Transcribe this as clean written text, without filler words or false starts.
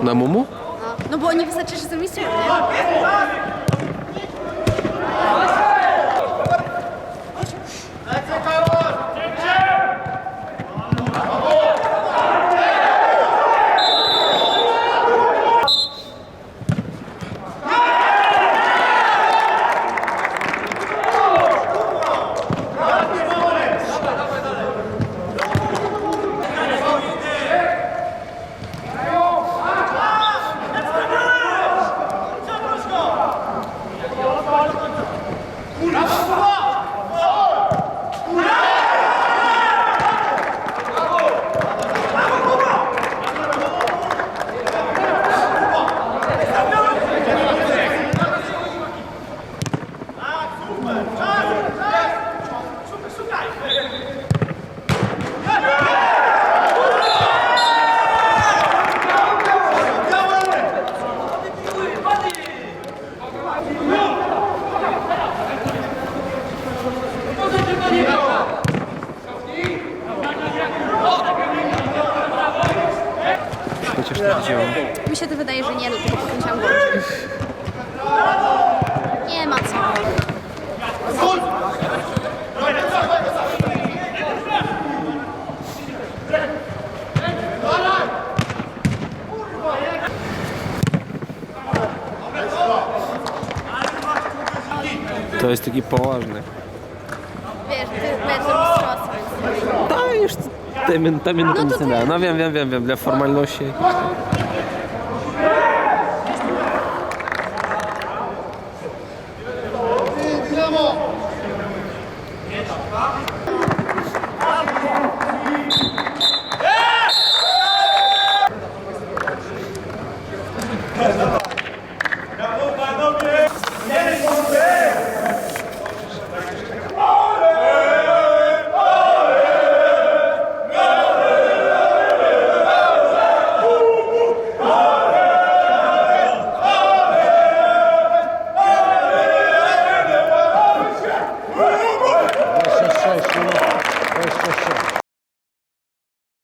na MooMoo? No bo nie wystarczy, że są mistrzami, nie? Chociaż to widziałem. Mi się to wydaje, że nie, do tego pokręciłam głowę. Nie ma co. To jest taki poważny. Wiesz, to jest mecz do mistrzostwa. To już te minuty nic nie dają. No wiem, dla formalności.